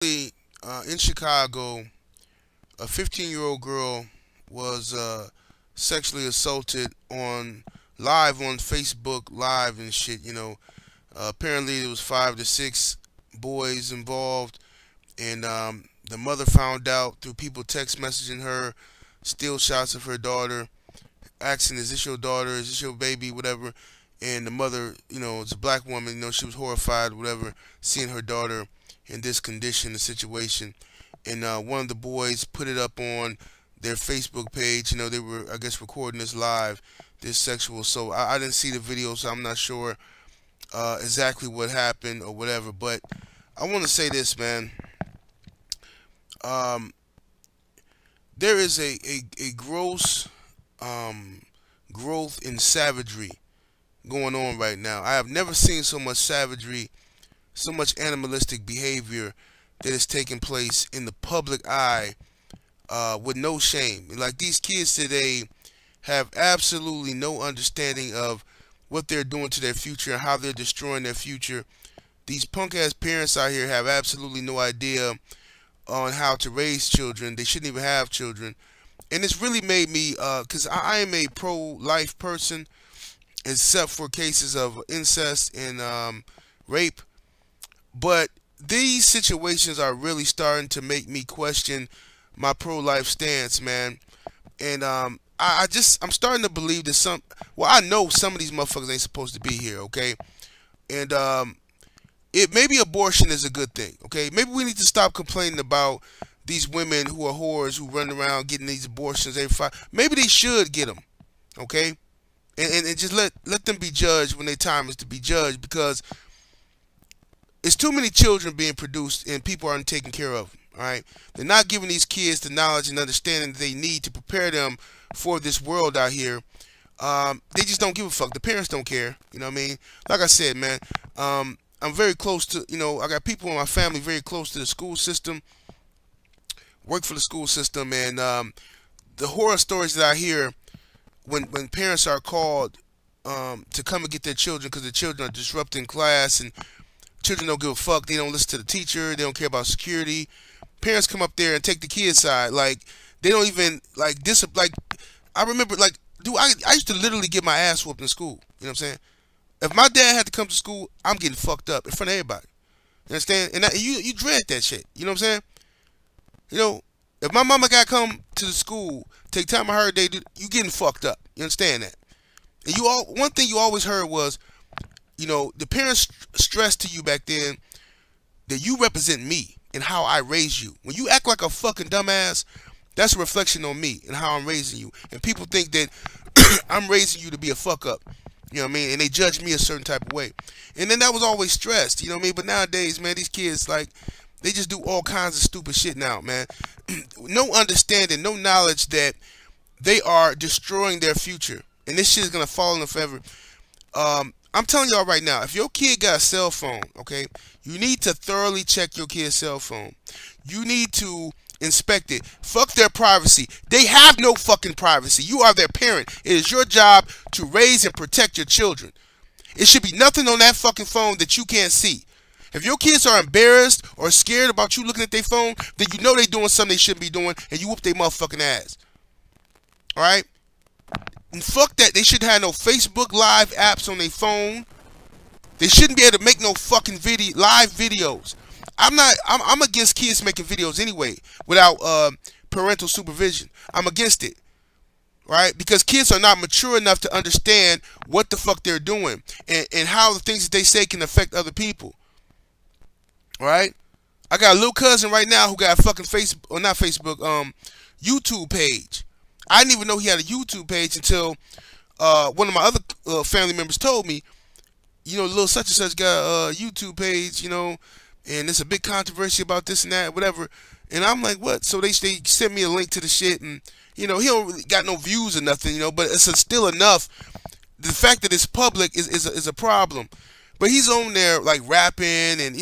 In Chicago, a 15-year-old girl was sexually assaulted on live on Facebook Live and shit. Apparently there was 5 to 6 boys involved, and the mother found out through people text messaging her, still shots of her daughter, asking, "Is this your daughter? Is this your baby? Whatever." And the mother, is a black woman. She was horrified, whatever, seeing her daughter in this condition, the situation. And one of the boys put it up on their Facebook page. They were, I guess, recording this live, this sexual assault. I didn't see the video, so I'm not sure exactly what happened or whatever. But I want to say this, man. Um, there is a gross growth in savagery going on right now. I have never seen so much savagery, so much animalistic behavior that is taking place in the public eye with no shame. Like, these kids today have absolutely no understanding of what they're doing to their future and how they're destroying their future. These punk ass parents out here have absolutely no idea on how to raise children. They shouldn't even have children. And it's really made me, because I am a pro-life person, except for cases of incest and rape. But these situations are really starting to make me question my pro-life stance, man. And I'm starting to believe that I know some of these motherfuckers ain't supposed to be here, okay? And maybe abortion is a good thing, okay? Maybe we need to stop complaining about these women who are whores who run around getting these abortions every 5. Maybe they should get them, okay? And just let them be judged when their time is to be judged, because it's too many children being produced and people aren't taking care of them. All right, they're not giving these kids the knowledge and understanding that they need to prepare them for this world out here. They just don't give a fuck. The parents don't care. You know what I mean? Like I said, man, I'm very close to, I got people in my family very close to the school system, work for the school system, and the horror stories that I hear when parents are called to come and get their children because the children are disrupting class, and children don't give a fuck. They don't listen to the teacher. They don't care about security. Parents come up there and take the kid's side. Like, they don't even like this. Like, I remember, like, dude, I used to literally get my ass whooped in school. You know what I'm saying? If my dad had to come to school, I'm getting fucked up in front of everybody. You understand? And you dread that shit. You know what I'm saying? If my mama got to come to the school, take time out of her day, you getting fucked up. You understand that? And one thing you always heard was, the parents stressed to you back then that you represent me and how I raise you. When you act like a fucking dumbass, that's a reflection on me and how I'm raising you. And people think that I'm raising you to be a fuck up. You know what I mean? And they judge me a certain type of way. And then that was always stressed. You know what I mean? But nowadays, man, these kids, like, they just do all kinds of stupid shit now, man. No understanding, no knowledge that they are destroying their future. And this shit is going to fall in forever. I'm telling y'all right now, if your kid got a cell phone, okay, you need to thoroughly check your kid's cell phone. You need to inspect it. Fuck their privacy. They have no fucking privacy. You are their parent. It is your job to raise and protect your children. It should be nothing on that fucking phone that you can't see. If your kids are embarrassed or scared about you looking at their phone, then you know they're doing something they shouldn't be doing, and you whoop their motherfucking ass. Alright? And fuck that. They shouldn't have no Facebook Live apps on their phone. They shouldn't be able to make no fucking live videos. I'm against kids making videos anyway without parental supervision. I'm against it. Right? Because kids are not mature enough to understand what the fuck they're doing and how the things that they say can affect other people. Right? I got a little cousin right now who got a fucking Facebook, or not Facebook, YouTube page. I didn't even know he had a YouTube page until one of my other family members told me, little such and such got a YouTube page, and there's a big controversy about this and that, whatever. And I'm like, what? So they sent me a link to the shit, and he don't really got no views or nothing, but it's still enough. The fact that it's public is a problem. But he's on there like rapping and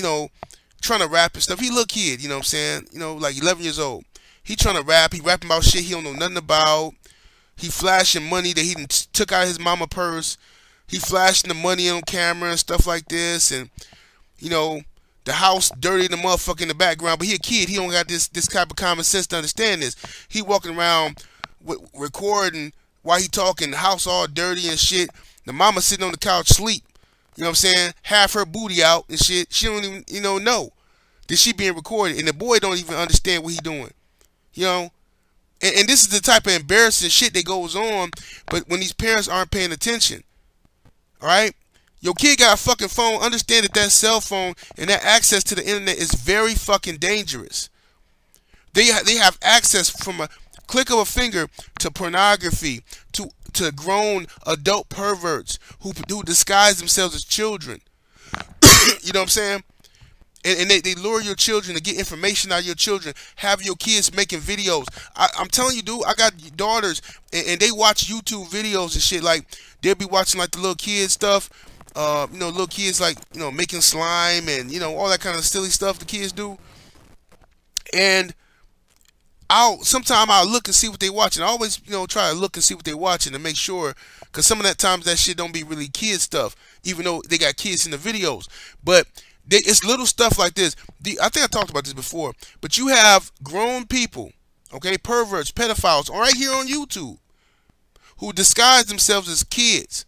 trying to rap and stuff. He little kid, you know what I'm saying? Like 11 years old. He trying to rap. He rapping about shit he don't know nothing about. He flashing money that he took out of his mama purse. He flashing the money on camera and stuff like this, and The house dirty in the motherfucker in the background, but he a kid. He don't got this type of common sense to understand this. He walking around recording while he talking. The house all dirty and shit. The mama sitting on the couch sleep. You know what I'm saying? Half her booty out and shit. She don't even, know that she being recorded. And the boy don't even understand what he doing. You know? And this is the type of embarrassing shit that goes on, but when these parents aren't paying attention. Alright? Your kid got a fucking phone. Understand that cell phone and that access to the internet is very fucking dangerous. They have access from a click of a finger to pornography, to grown adult perverts who disguise themselves as children. You know what I'm saying? And they lure your children to get information out of your children. Have your kids making videos. I'm telling you, dude, I got daughters, and they watch YouTube videos and shit. Like, they'll be watching, like, the little kids stuff. Little kids, like, making slime and, all that kind of silly stuff the kids do. And sometimes I'll look and see what they watching. I always, try to look and see what they watching to make sure. Because some of that times that shit don't be really kid stuff, even though they got kids in the videos. But it's little stuff like this. I think I talked about this before. But you have grown people, okay, perverts, pedophiles, right here on YouTube, who disguise themselves as kids.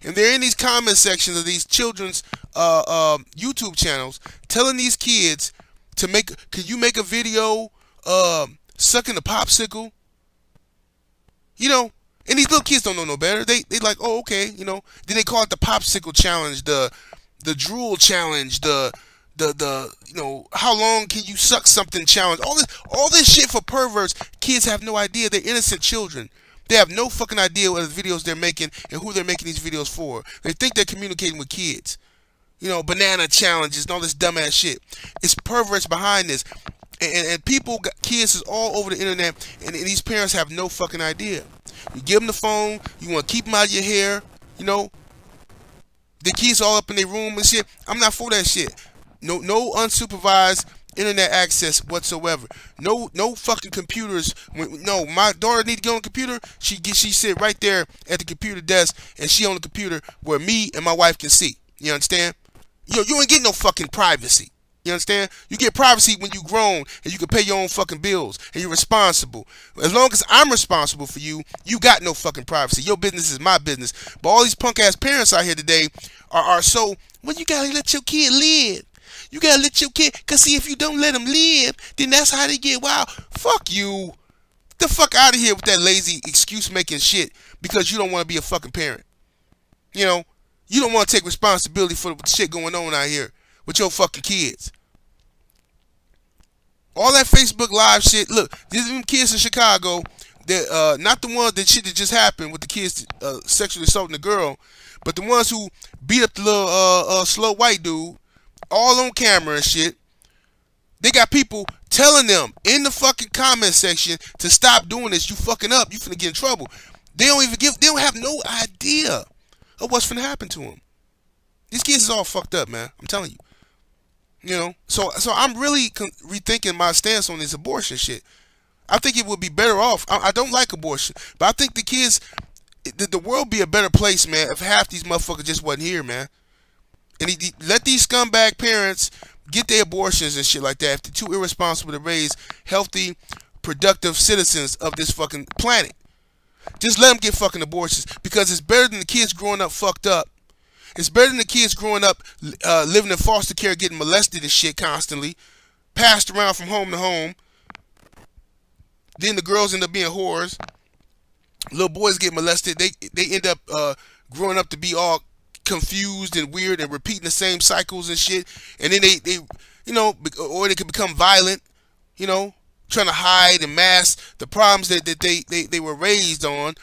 And they're in these comment sections of these children's YouTube channels telling these kids to can you make a video sucking a popsicle? And these little kids don't know no better. They like, oh, okay, Then they call it the popsicle challenge, the drool challenge, the how long can you suck something challenge. All this shit for perverts. Kids have no idea. They're innocent children. They have no fucking idea what the videos they're making and who they're making these videos for. They think they're communicating with kids. Banana challenges and all this dumbass shit. It's perverts behind this. And people, kids is all over the internet, and these parents have no fucking idea. You give them the phone, you want to keep them out of your hair, The kids all up in their room and shit. I'm not for that shit. No unsupervised internet access whatsoever. No fucking computers. No, my daughter need to get on the computer. She sit right there at the computer desk, and she on the computer where me and my wife can see. You understand? You ain't getting no fucking privacy. You understand? You get privacy when you grown and you can pay your own fucking bills and you're responsible. As long as I'm responsible for you, you got no fucking privacy. Your business is my business. But all these punk ass parents out here today are so, well, you gotta let your kid live. You gotta let your kid, cause see, if you don't let them live, then that's how they get wild. Fuck you. Get the fuck out of here with that lazy excuse making shit because you don't want to be a fucking parent. You don't want to take responsibility for the shit going on out here with your fucking kids. All that Facebook Live shit. Look, these kids in Chicago, they're not the ones that shit that just happened with the kids sexually assaulting the girl, but the ones who beat up the little slow white dude, all on camera and shit. They got people telling them in the fucking comment section to stop doing this. You fucking up. You finna get in trouble. They don't have no idea of what's finna happen to them. These kids is all fucked up, man. I'm telling you. So I'm really rethinking my stance on this abortion shit. I think it would be better off. I don't like abortion, but I think the kids, the world be a better place, man, if half these motherfuckers just wasn't here, man. And let these scumbag parents get their abortions and shit like that if they're too irresponsible to raise healthy, productive citizens of this fucking planet. Just let them get fucking abortions, because it's better than the kids growing up fucked up. It's better than the kids growing up living in foster care, getting molested and shit constantly, passed around from home to home. Then the girls end up being whores. Little boys get molested. They end up growing up to be all confused and weird and repeating the same cycles and shit. And then they or they can become violent, trying to hide and mask the problems that they were raised on.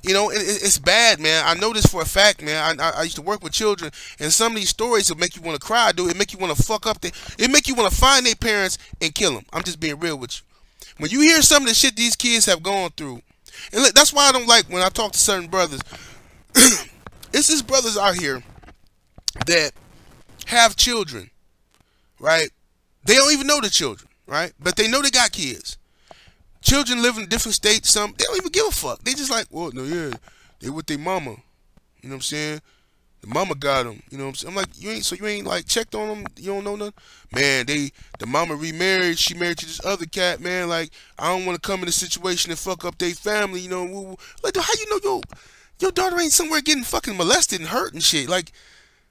It's bad, man. I know this for a fact, man. I used to work with children, and some of these stories will make you want to cry, dude. It make you want to fuck up. It make you want to find their parents and kill them. I'm just being real with you. When you hear some of the shit these kids have gone through, and look, that's why I don't like when I talk to certain brothers. It's these brothers out here that have children, right? They don't even know the children, right? But they know they got kids. Children live in different states. Some they don't even give a fuck. They just like, well, no, yeah, they with their mama. You know what I'm saying? The mama got him. You know what I'm saying? I'm like, you ain't like checked on them. You don't know nothing. Man, the mama remarried. She married to this other cat. Man, like I don't want to come in a situation and fuck up their family. You know, like how you know your daughter ain't somewhere getting fucking molested and hurt and shit. Like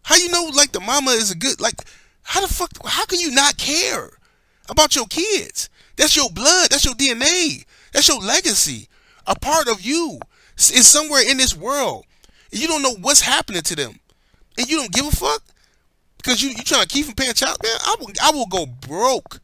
how you know like the mama is a good like how the fuck how can you not care about your kids? That's your blood. That's your DNA. That's your legacy. A part of you is somewhere in this world. You don't know what's happening to them, and you don't give a fuck because you trying to keep from paying child. Man, I will go broke.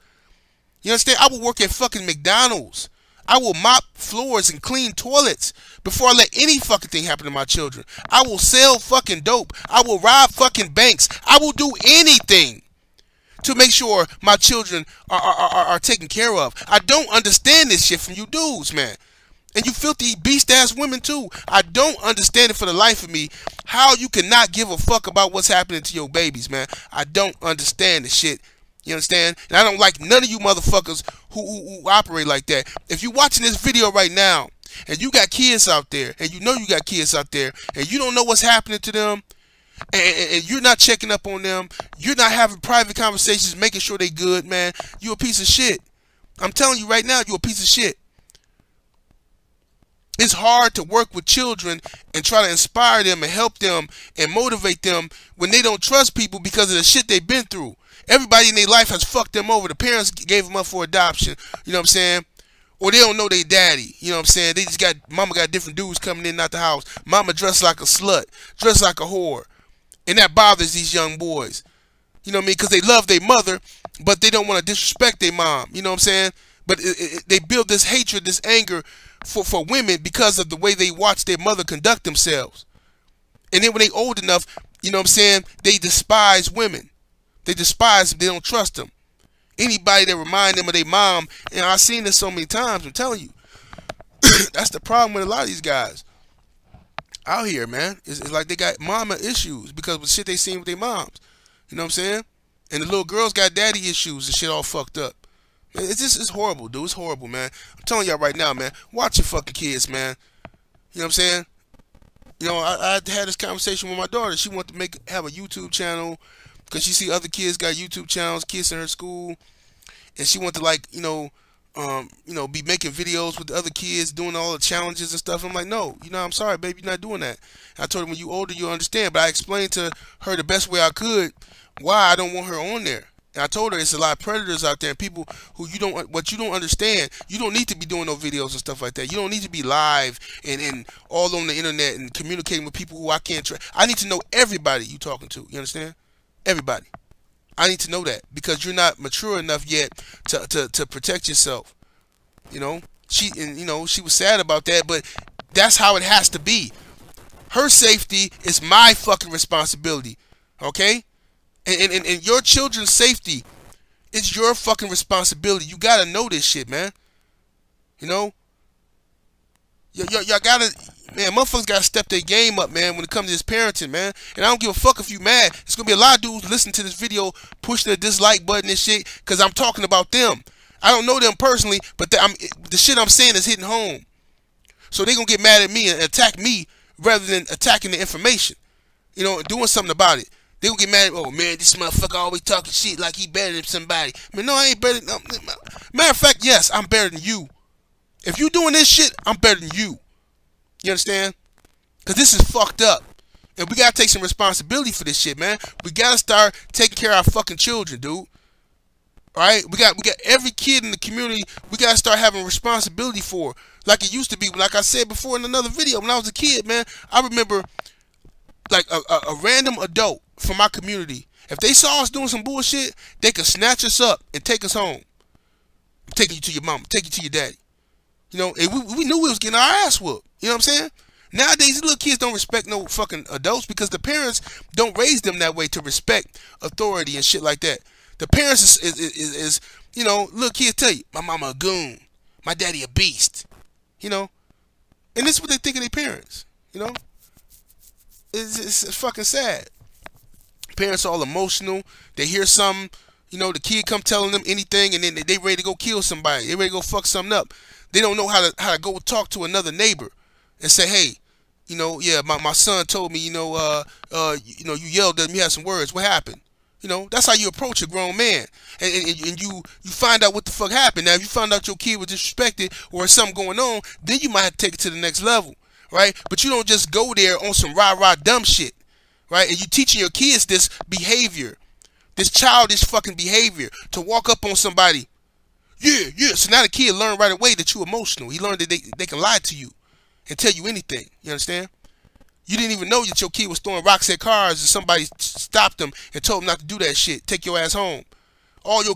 You understand? I will work at fucking McDonald's. I will mop floors and clean toilets before I let any fucking thing happen to my children. I will sell fucking dope. I will rob fucking banks. I will do anything to make sure my children are taken care of. I don't understand this shit from you dudes, man. And you filthy beast-ass women, too. I don't understand it for the life of me how you cannot give a fuck about what's happening to your babies, man. I don't understand the shit. You understand? And I don't like none of you motherfuckers who operate like that. If you're watching this video right now, and you got kids out there, and you know you got kids out there, and you don't know what's happening to them, and you're not checking up on them, you're not having private conversations, making sure they good, man, you a piece of shit. I'm telling you right now, you a piece of shit. It's hard to work with children and try to inspire them and help them and motivate them when they don't trust people because of the shit they've been through. Everybody in their life has fucked them over. The parents gave them up for adoption, you know what I'm saying? Or they don't know their daddy, you know what I'm saying? They just got, mama got different dudes coming in and out the house. Mama dressed like a slut, dressed like a whore. And that bothers these young boys. You know what I mean? Because they love their mother, but they don't want to disrespect their mom, you know what I'm saying? But they build this hatred, this anger for women because of the way they watch their mother conduct themselves. And then when they old enough, you know what I'm saying, they despise women. They despise them. They don't trust them. Anybody that remind them of their mom, and I've seen this so many times, I'm telling you. That's the problem with a lot of these guys out here, man. It's like they got mama issues because of the shit they seen with their moms. You know what I'm saying? And the little girls got daddy issues and shit all fucked up. It's horrible, dude. It's horrible, man. I'm telling y'all right now, man. Watch your fucking kids, man. You know what I'm saying? You know, I had this conversation with my daughter. She wanted to have a YouTube channel because she see other kids got YouTube channels, kids in her school, and she wanted to like, be making videos with the other kids, doing all the challenges and stuff. I'm like, no, I'm sorry, baby, you're not doing that. And I told her when you older, you'll understand. But I explained to her the best way I could why I don't want her on there. And I told her it's a lot of predators out there and people who you don't understand. You don't need to be doing no videos and stuff like that. You don't need to be live and all on the internet and communicating with people who I can't trust. I need to know everybody you talking to. You understand? Everybody. I need to know that because you're not mature enough yet to protect yourself. You know? She was sad about that, but that's how it has to be. Her safety is my fucking responsibility. Okay? And your children's safety is your fucking responsibility. You gotta know this shit, man. You know? Y'all gotta, man, motherfuckers gotta step their game up, man, when it comes to this parenting, man. And I don't give a fuck if you mad. There's gonna be a lot of dudes listening to this video, push the dislike button and shit, because I'm talking about them. I don't know them personally, but the shit I'm saying is hitting home. So they gonna get mad at me and attack me rather than attacking the information. You know, doing something about it. They gonna get mad. Oh man, this motherfucker always talking shit like he better than somebody. I mean, no, I ain't better. Matter of fact, yes, I'm better than you. If you doing this shit, I'm better than you. You understand? Cause this is fucked up, and we gotta take some responsibility for this shit, man. We gotta start taking care of our fucking children, dude. All right? We got every kid in the community. We gotta start having responsibility for, like it used to be. Like I said before in another video, when I was a kid, man, I remember like a random adult from my community, if they saw us doing some bullshit, they could snatch us up and take us home. I'm taking you to your mama, take you to your daddy. You know, and we knew we was getting our ass whooped. You know what I'm saying? Nowadays, these little kids don't respect no fucking adults because the parents don't raise them that way to respect authority and shit like that. The parents is you know, little kids tell you, my mama a goon, my daddy a beast. You know, and this is what they think of their parents. You know, it's fucking sad. Parents are all emotional. They hear something, you know, the kid come telling them anything, and then they ready to go kill somebody. They ready to go fuck something up. They don't know how to go talk to another neighbor and say, hey, Yeah, my son told me, you yelled at him, you had some words. What happened? That's how you approach a grown man, and you find out what the fuck happened. Now, if you find out your kid was disrespected or something going on, then you might have to take it to the next level, right? But you don't just go there on some rah dumb shit, right? And you teaching your kids this behavior, this childish fucking behavior, to walk up on somebody. Yeah. So now the kid learned right away that you emotional. He learned that they can lie to you and tell you anything. You understand? You didn't even know that your kid was throwing rocks at cars and somebody stopped him and told him not to do that shit. Take your ass home. All you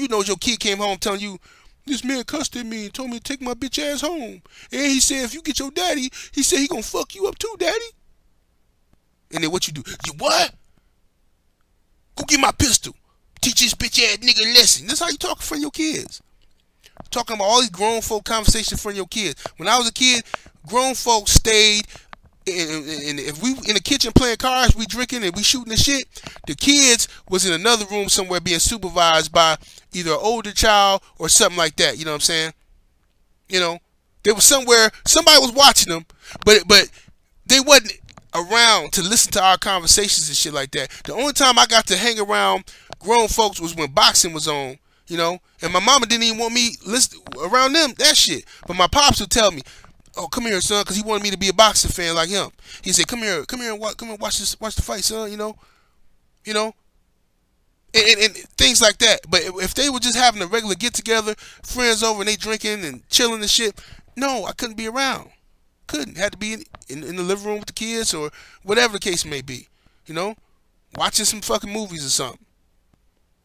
know is your kid came home telling you, this man cussed at me and told me to take my bitch ass home. And he said, if you get your daddy, he said he gonna fuck you up too, daddy. And then what you do? You what? Go get my pistol. Teach this bitch ass nigga a lesson. That's how you talk in front of your kids. Talking about all these grown folk conversations in front of your kids. When I was a kid, grown folks stayed. And if we in the kitchen playing cards, we drinking and we shooting the shit, the kids was in another room somewhere being supervised by either an older child or something like that. You know what I'm saying? They was somewhere, somebody was watching them, but they wasn't around to listen to our conversations and shit like that. The only time I got to hang around grown folks was when boxing was on. And my mama didn't even want me listen around them, that shit. But my pops would tell me, oh, come here, son, because he wanted me to be a boxing fan like him. He said, come here and watch the fight, son, and things like that. But if they were just having a regular get-together, friends over, and they drinking and chilling and shit, no, I couldn't be around. Couldn't. Had to be in the living room with the kids or whatever the case may be, watching some fucking movies or something.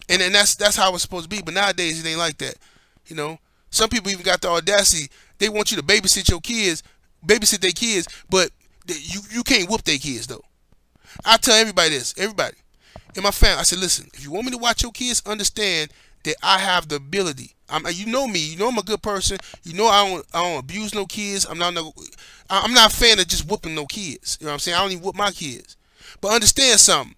And that's how it's supposed to be. But nowadays, it ain't like that, Some people even got the audacity. They want you to babysit their kids, but you can't whoop their kids, though. I tell everybody this, everybody in my family, I said, listen, if you want me to watch your kids, understand that I have the ability. You know me, I'm a good person. I don't abuse no kids. I'm not a fan of just whooping no kids. You know what I'm saying? I don't even whoop my kids. But understand something.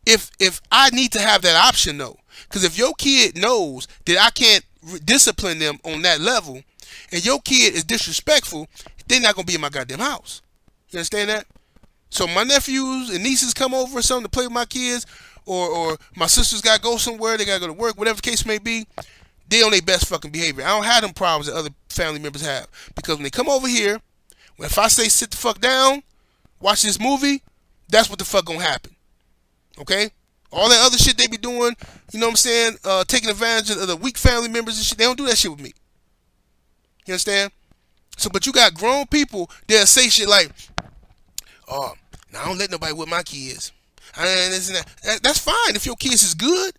If I need to have that option, though, because if your kid knows that I can't discipline them on that level, and your kid is disrespectful, they're not going to be in my goddamn house. You understand that? So my nephews and nieces come over or something to play with my kids, or my sisters got to go somewhere, they got to go to work, whatever the case may be, they on their best fucking behavior. I don't have them problems that other family members have. Because when they come over here, if I say sit the fuck down, watch this movie, that's what the fuck going to happen. Okay? All that other shit they be doing, you know what I'm saying, taking advantage of the weak family members and shit, they don't do that shit with me. You understand? So, but you got grown people that say shit like, oh, now I don't let nobody whip my kids. That's fine if your kids is good,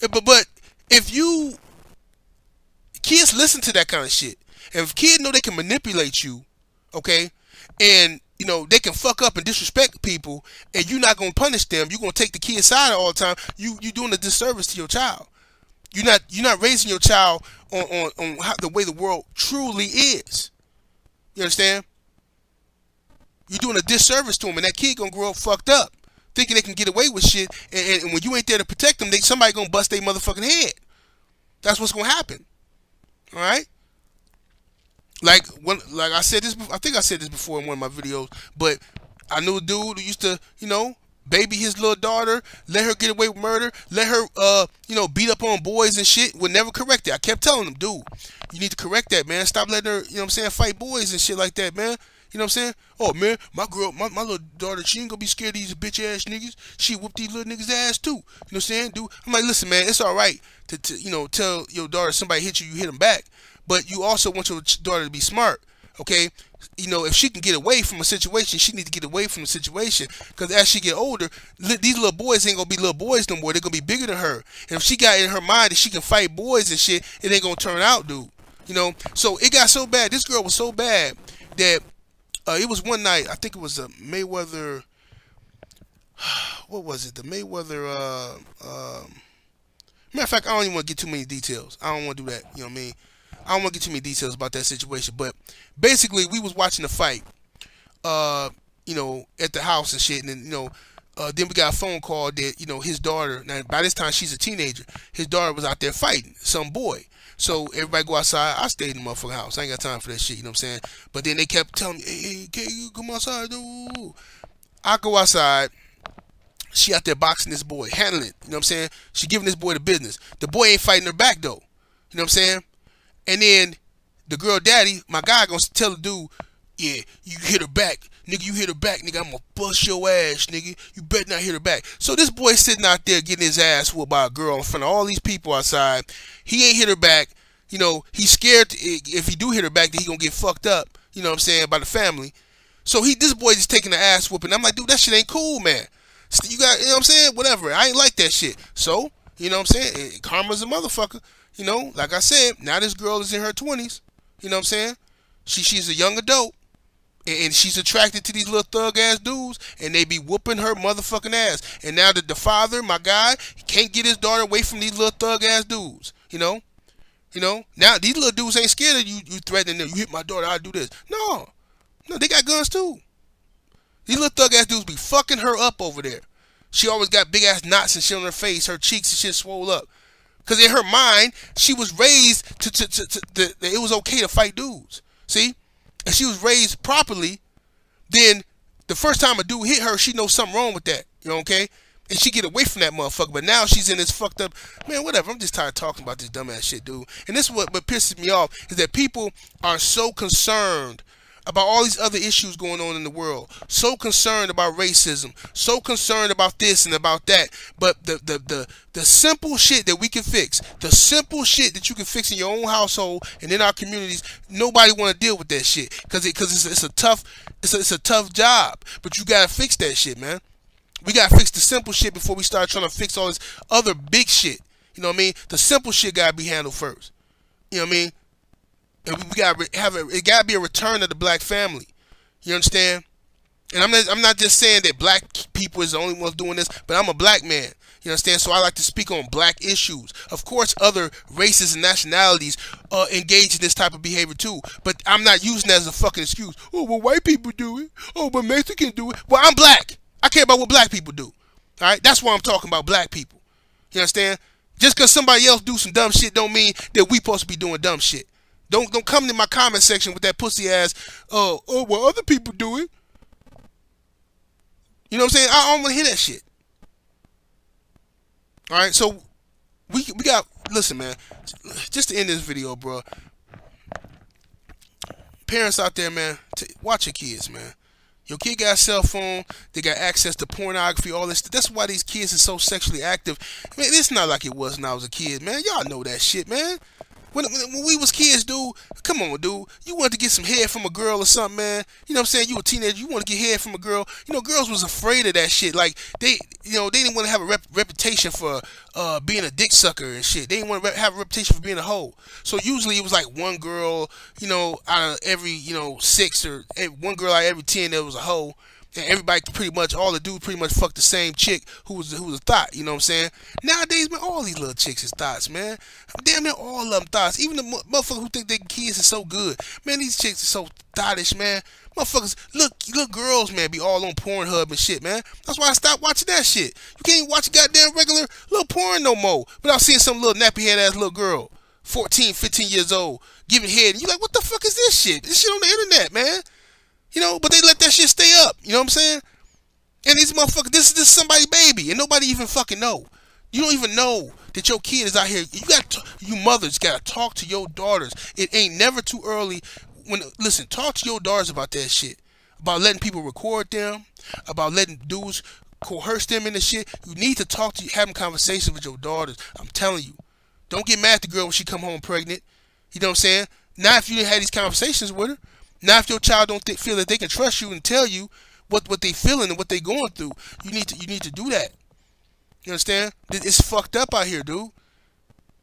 But if kids listen to that kind of shit, and if kids know they can manipulate you, okay, and they can fuck up and disrespect people, and you're not gonna punish them, you're gonna take the kid's side all the time, you're doing a disservice to your child. You're not raising your child on how, the way the world truly is. You understand? You're doing a disservice to them, and that kid gonna grow up fucked up, thinking they can get away with shit, and when you ain't there to protect them, somebody gonna bust their motherfucking head. That's what's gonna happen. All right? Like I said this, I think I said this before in one of my videos, but I knew a dude who used to, baby his little daughter, let her get away with murder, let her, beat up on boys and shit, would never correct it. I kept telling him, dude, you need to correct that, man. Stop letting her, fight boys and shit like that, man. You know what I'm saying? Oh, man, my little daughter, she ain't gonna be scared of these bitch ass niggas. She whoop these little niggas ass too. You know what I'm saying, dude? I'm like, listen, man, it's all right to tell your daughter somebody hit you, you hit them back. But you also want your daughter to be smart, okay? If she can get away from a situation, she needs to get away from the situation. Because as she get older, these little boys ain't going to be little boys no more. They're going to be bigger than her. And if she got in her mind that she can fight boys and shit, it ain't going to turn out, dude. So it got so bad. This girl was so bad that it was one night, I think it was a Mayweather, what was it? The Mayweather, matter of fact, I don't even want to get too many details. I don't want to do that, you know what I mean? I don't want to get too many details about that situation, but basically we was watching the fight, at the house and shit, and then, Then we got a phone call that, you know, his daughter, now by this time she's a teenager, his daughter was out there fighting some boy. So everybody go outside. I stayed in the motherfucking house. I ain't got time for that shit, you know what I'm saying? But then they kept telling me, hey, can you come outside? Ooh. I go outside. She out there boxing this boy, handling it, you know what I'm saying? She giving this boy the business. The boy ain't fighting her back though, you know what I'm saying? And then the girl daddy, my guy, gonna tell the dude, yeah, you hit her back. Nigga, you hit her back, nigga, I'm gonna bust your ass, nigga. You better not hit her back. So this boy sitting out there getting his ass whooped by a girl in front of all these people outside. He ain't hit her back. You know, he's scared if he do hit her back that he gonna get fucked up, you know what I'm saying, by the family. So this boy just taking the ass whooping. I'm like, dude, that shit ain't cool, man. You got, you know what I'm saying? Whatever. I ain't like that shit. So, you know what I'm saying? Karma's a motherfucker. You know, like I said, now this girl is in her 20s. You know what I'm saying? She's a young adult. And she's attracted to these little thug ass dudes, and they be whooping her motherfucking ass. And now the father, my guy, can't get his daughter away from these little thug ass dudes. You know, now these little dudes ain't scared of you. You threatening them. You hit my daughter, I'll do this. No, they got guns too. These little thug ass dudes be fucking her up over there. She always got big ass knots and shit on her face. Her cheeks and shit swole up. Cause in her mind, she was raised that it was okay to fight dudes. See? And she was raised properly, then the first time a dude hit her, she knows something wrong with that. You know, okay? And she get away from that motherfucker. But now she's in this fucked up, man, whatever. I'm just tired of talking about this dumbass shit, dude. And this is what pisses me off, is that people are so concerned about all these other issues going on in the world, so concerned about racism, so concerned about this and about that, but the simple shit that we can fix, the simple shit that you can fix in your own household and in our communities, nobody want to deal with that shit because it's a tough job, but you gotta fix that shit, man. We gotta fix the simple shit before we start trying to fix all this other big shit. You know what I mean? The simple shit gotta be handled first. You know what I mean? And we gotta it gotta be a return of the black family. You understand? And I'm not just saying that black people is the only ones doing this, but I'm a black man. You understand? So I like to speak on black issues. Of course, other races and nationalities engage in this type of behavior too. But I'm not using that as a fucking excuse. Oh, well, white people do it. Oh, but Mexicans do it. Well, I'm black. I care about what black people do. All right? That's why I'm talking about black people. You understand? Just because somebody else do some dumb shit don't mean that we supposed to be doing dumb shit. Don't come to my comment section with that pussy ass, well, other people do it. You know what I'm saying? I don't want to hear that shit. All right, so we got, listen, man, just to end this video, bro. Parents out there, man, watch your kids, man. Your kid got a cell phone, they got access to pornography, all this. That's why these kids are so sexually active. Man, it's not like it was when I was a kid, man. Y'all know that shit, man. When we was kids, dude, come on, dude. You wanted to get some head from a girl or something, man. You know what I'm saying? You a teenager, you want to get head from a girl. You know, girls was afraid of that shit. Like, they didn't want to have a reputation for being a dick sucker and shit. They didn't want to have a reputation for being a hoe. So usually it was like one girl, you know, out of every, you know, 6 or one girl out of every 10 that was a hoe. And everybody pretty much, all the dudes pretty much fucked the same chick who was a thought, you know what I'm saying? Nowadays, man, all these little chicks is thoughts, man. Damn near all of them thoughts. Even the motherfuckers who think their kids are so good. Man, these chicks are so thottish, man. Motherfuckers, look girls, man, be all on Pornhub and shit, man. That's why I stopped watching that shit. You can't even watch a goddamn regular little porn no more without seeing some little nappy head ass little girl, 14, 15 years old, giving head. And you like, what the fuck is this shit? This shit on the internet, man. You know, but they let that shit stay up. You know what I'm saying? And these motherfuckers, this is somebody's baby, and nobody even fucking know. You don't even know that your kid is out here. You mothers gotta talk to your daughters. It ain't never too early. Listen, talk to your daughters about that shit. About letting people record them. About letting dudes coerce them into shit. You need to talk to having conversations with your daughters. I'm telling you. Don't get mad at the girl when she come home pregnant. You know what I'm saying? Now if you didn't have these conversations with her. Now, if your child don't feel that they can trust you and tell you what they feeling and what they going through, you need to do that. You understand? It's fucked up out here, dude.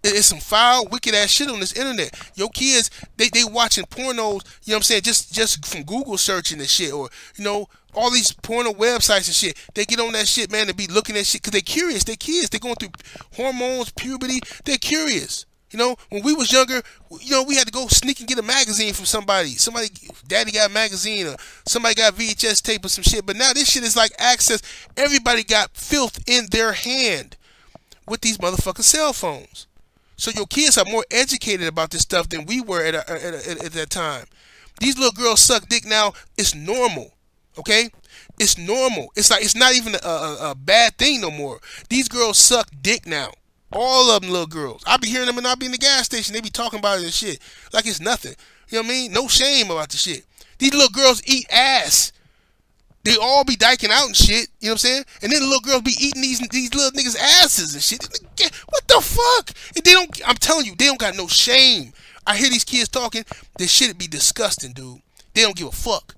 It's some foul, wicked ass shit on this internet. Your kids, they watching pornos. You know what I'm saying? Just from Google searching and shit, or you know all these porno websites and shit. They get on that shit, man, and be looking at shit because they curious. They kids. They going through hormones, puberty. They're curious. You know, when we was younger, you know, we had to go sneak and get a magazine from somebody. Somebody, daddy got a magazine, or somebody got VHS tape or some shit. But now this shit is like access. Everybody got filth in their hand with these motherfucking cell phones. So your kids are more educated about this stuff than we were at that time. These little girls suck dick now. It's normal. Okay? It's normal. It's like it's not even a bad thing no more. These girls suck dick now. All of them little girls. I be hearing them and I be in the gas station. They be talking about it and shit. Like it's nothing. You know what I mean? No shame about the shit. These little girls eat ass. They all be dyking out and shit. You know what I'm saying? And then the little girls be eating these little niggas' asses and shit. What the fuck? And they don't. I'm telling you, they don't got no shame. I hear these kids talking. This shit be disgusting, dude. They don't give a fuck.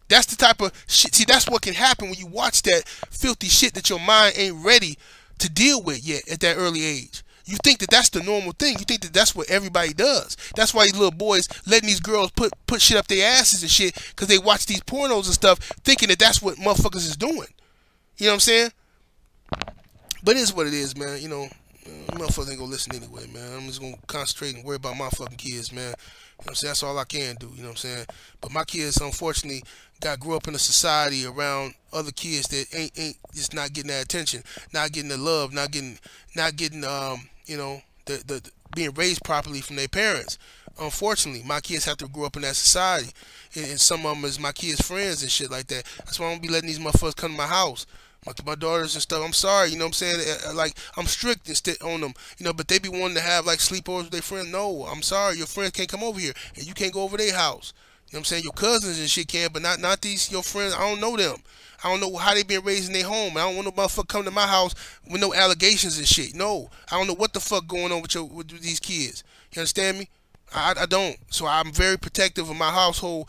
That's the type of shit. See, that's what can happen when you watch that filthy shit that your mind ain't ready to deal with yet at that early age. You think that that's the normal thing. You think that that's what everybody does. That's why these little boys letting these girls put shit up their asses and shit because they watch these pornos and stuff thinking that that's what motherfuckers is doing. You know what I'm saying? But it is what it is, man. You know, motherfuckers ain't gonna listen anyway, man. I'm just gonna concentrate and worry about my fucking kids, man. You know what I'm saying? That's all I can do, you know what I'm saying? But my kids, unfortunately, grew up in a society around other kids that ain't just not getting that attention, not getting the love, not getting you know, the being raised properly from their parents. Unfortunately, my kids have to grow up in that society, and some of them is my kids' friends and shit like that. That's why I don't be letting these motherfuckers come to my house. My daughters and stuff. I'm sorry, you know what I'm saying? Like, I'm strict on them, you know, but they be wanting to have like sleepovers with their friends. No, I'm sorry, your friends can't come over here, and you can't go over their house. You know what I'm saying? Your cousins and shit can, but not these your friends. I don't know them. I don't know how they been raised in their home. I don't want no motherfucker come to my house with no allegations and shit. No, I don't know what the fuck going on with these kids. You understand me? I don't. So I'm very protective of my household